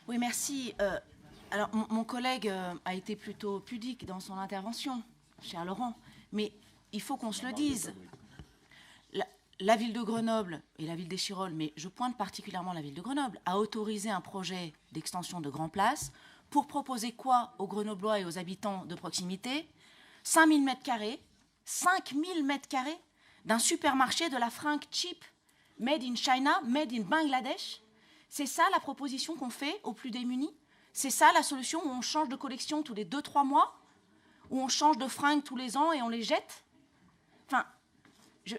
Oui, merci. Alors, mon collègue a été plutôt pudique dans son intervention, cher Laurent, mais il faut qu'on se le dise. La ville de Grenoble et la ville d'Échirolles, mais je pointe particulièrement la ville de Grenoble, a autorisé un projet d'extension de Grand Place pour proposer quoi aux Grenoblois et aux habitants de proximité? 5000 mètres carrés, 5000 mètres carrés d'un supermarché de la fringue cheap, made in China, made in Bangladesh. C'est ça la proposition qu'on fait aux plus démunis? C'est ça la solution où on change de collection tous les 2-3 mois? Où on change de fringues tous les ans et on les jette? Enfin,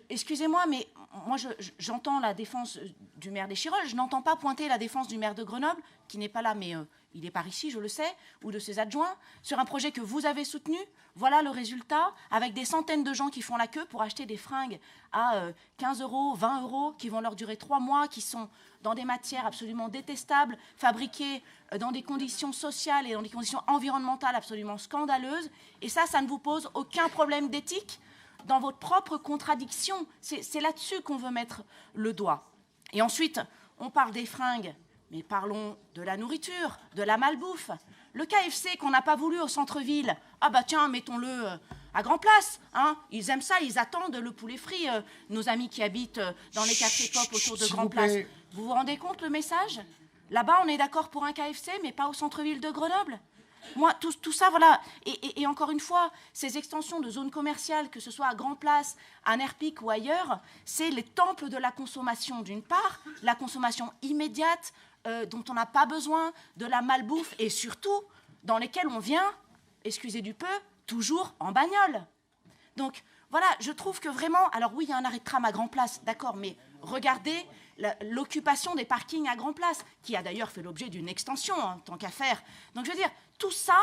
excusez-moi, mais moi j'entends la défense du maire d'Échirolles, je n'entends pas pointer la défense du maire de Grenoble, qui n'est pas là, mais il est par ici, je le sais, ou de ses adjoints, sur un projet que vous avez soutenu. Voilà le résultat, avec des centaines de gens qui font la queue pour acheter des fringues à 15 euros, 20 euros, qui vont leur durer 3 mois, qui sont dans des matières absolument détestables, fabriquées dans des conditions sociales et dans des conditions environnementales absolument scandaleuses. Et ça ne vous pose aucun problème d'éthique? Dans votre propre contradiction, c'est là-dessus qu'on veut mettre le doigt. Et ensuite, on parle des fringues, mais parlons de la nourriture, de la malbouffe. Le KFC qu'on n'a pas voulu au centre-ville, ah bah tiens, mettons-le à Grand Place. Hein. Ils aiment ça, ils attendent le poulet frit, nos amis qui habitent dans les quartiers pop autour de Grand Place. Vous vous rendez compte le message? Là-bas, on est d'accord pour un KFC, mais pas au centre-ville de Grenoble. Moi, tout ça, voilà. Et encore une fois, ces extensions de zones commerciales, que ce soit à Grand Place, à Nerpic ou ailleurs, c'est les temples de la consommation d'une part, la consommation immédiate dont on n'a pas besoin, de la malbouffe et surtout dans lesquelles on vient, excusez du peu, toujours en bagnole. Donc voilà, je trouve que vraiment, alors oui, il y a un arrêt de tram à Grand Place, d'accord, mais regardez l'occupation des parkings à Grand Place, qui a d'ailleurs fait l'objet d'une extension, hein, tant qu'à faire. Donc je veux dire, tout ça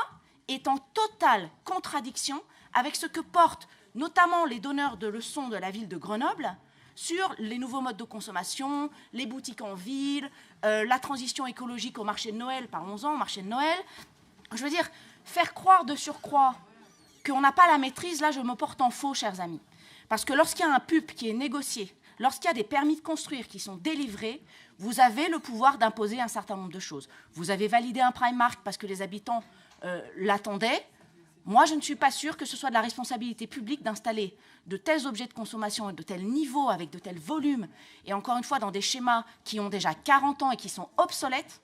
est en totale contradiction avec ce que portent notamment les donneurs de leçons de la ville de Grenoble sur les nouveaux modes de consommation, les boutiques en ville, la transition écologique au marché de Noël, parlons-en, au marché de Noël. Je veux dire, faire croire de surcroît qu'on n'a pas la maîtrise, là je me porte en faux, chers amis. Parce que lorsqu'il y a un PUP qui est négocié, lorsqu'il y a des permis de construire qui sont délivrés, vous avez le pouvoir d'imposer un certain nombre de choses. Vous avez validé un Primark parce que les habitants l'attendaient. Moi, je ne suis pas sûre que ce soit de la responsabilité publique d'installer de tels objets de consommation et de tels niveaux, avec de tels volumes, et encore une fois, dans des schémas qui ont déjà 40 ans et qui sont obsolètes.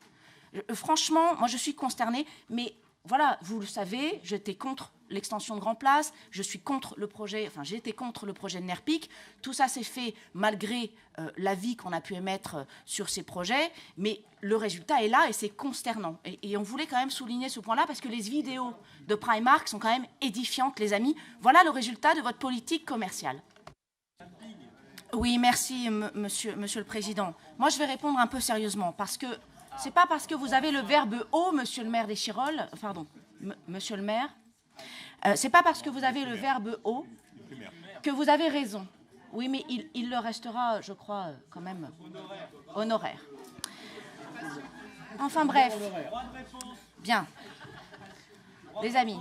Franchement, moi, je suis consternée, mais voilà, vous le savez, j'étais contre l'extension de Grand Place, je suis contre le projet, enfin j'ai été contre le projet de Nerpic. Tout ça s'est fait malgré l'avis qu'on a pu émettre sur ces projets, mais le résultat est là et c'est consternant. Et on voulait quand même souligner ce point-là parce que les vidéos de Primark sont quand même édifiantes, les amis. Voilà le résultat de votre politique commerciale. Oui, merci, monsieur le Président. Moi, je vais répondre un peu sérieusement parce que c'est pas parce que vous avez le verbe haut, monsieur le maire d'Échirolles, pardon, monsieur le maire, c'est pas parce que vous avez le verbe haut que vous avez raison. Oui, mais il le restera, je crois, quand même honoraire. Enfin bref. Bien. Les amis,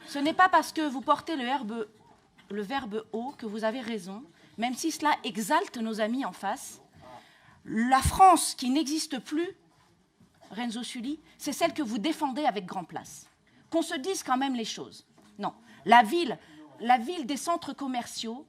ce n'est pas parce que vous portez le verbe haut que vous avez raison, même si cela exalte nos amis en face. La France qui n'existe plus, Renzo Sully, c'est celle que vous défendez avec Grand Place. Qu'on se dise quand même les choses. Non, la ville des centres commerciaux,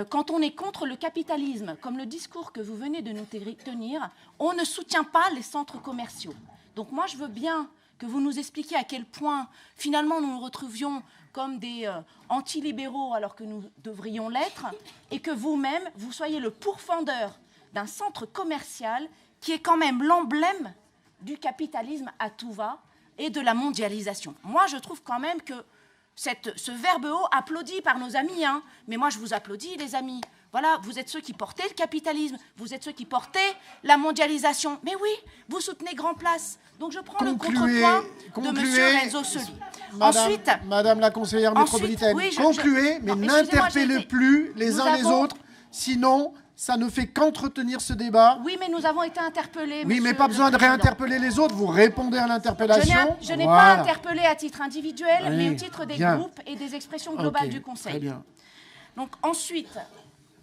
quand on est contre le capitalisme, comme le discours que vous venez de nous tenir, on ne soutient pas les centres commerciaux. Donc moi, je veux bien que vous nous expliquiez à quel point, finalement, nous nous retrouvions comme des antilibéraux alors que nous devrions l'être, et que vous-même, vous soyez le pourfendeur d'un centre commercial qui est quand même l'emblème du capitalisme à tout va et de la mondialisation. Moi, je trouve quand même que ce verbe haut applaudi par nos amis, hein, mais moi, je vous applaudis, les amis. Voilà, vous êtes ceux qui portaient le capitalisme, vous êtes ceux qui portaient la mondialisation. Mais oui, vous soutenez Grand Place. Donc, je prends le contrepoint de M. Renzo Sully. Ensuite, Madame la conseillère métropolitaine, oui, concluez, mais n'interpellez plus les uns les autres, sinon ça ne fait qu'entretenir ce débat. Oui, mais nous avons été interpellés. Oui, mais pas besoin de réinterpeller les autres. Vous répondez à l'interpellation. Je n'ai pas interpellé à titre individuel, mais au titre des groupes et des expressions globales du Conseil. Très bien. Donc ensuite,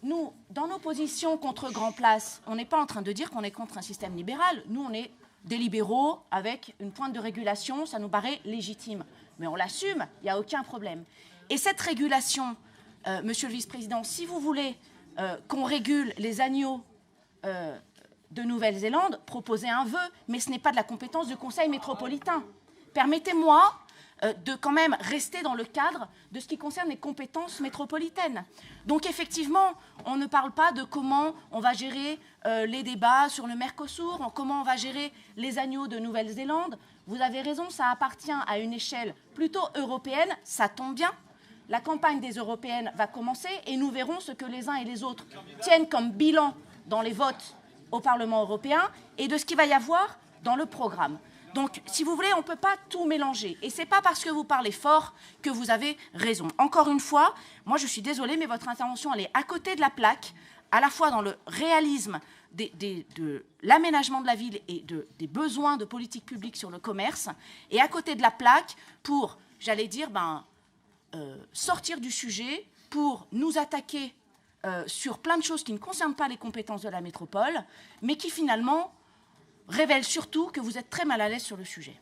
nous, dans nos positions contre Grand Place, on n'est pas en train de dire qu'on est contre un système libéral. Nous, on est des libéraux avec une pointe de régulation, ça nous paraît légitime. Mais on l'assume, il n'y a aucun problème. Et cette régulation, monsieur le vice-président, si vous voulez qu'on régule les agneaux de Nouvelle-Zélande, proposez un vœu, mais ce n'est pas de la compétence du Conseil métropolitain. Permettez-moi de quand même rester dans le cadre de ce qui concerne les compétences métropolitaines. Donc effectivement, on ne parle pas de comment on va gérer les débats sur le Mercosur, comment on va gérer les agneaux de Nouvelle-Zélande. Vous avez raison, ça appartient à une échelle plutôt européenne, ça tombe bien. La campagne des européennes va commencer et nous verrons ce que les uns et les autres tiennent comme bilan dans les votes au Parlement européen et de ce qu'il va y avoir dans le programme. Donc, si vous voulez, on ne peut pas tout mélanger. Et ce n'est pas parce que vous parlez fort que vous avez raison. Encore une fois, moi je suis désolée, mais votre intervention, elle est à côté de la plaque, à la fois dans le réalisme de l'aménagement de la ville et des besoins de politique publique sur le commerce, et à côté de la plaque pour, j'allais dire, sortir du sujet, pour nous attaquer sur plein de choses qui ne concernent pas les compétences de la métropole, mais qui finalement révèle surtout que vous êtes très mal à l'aise sur le sujet.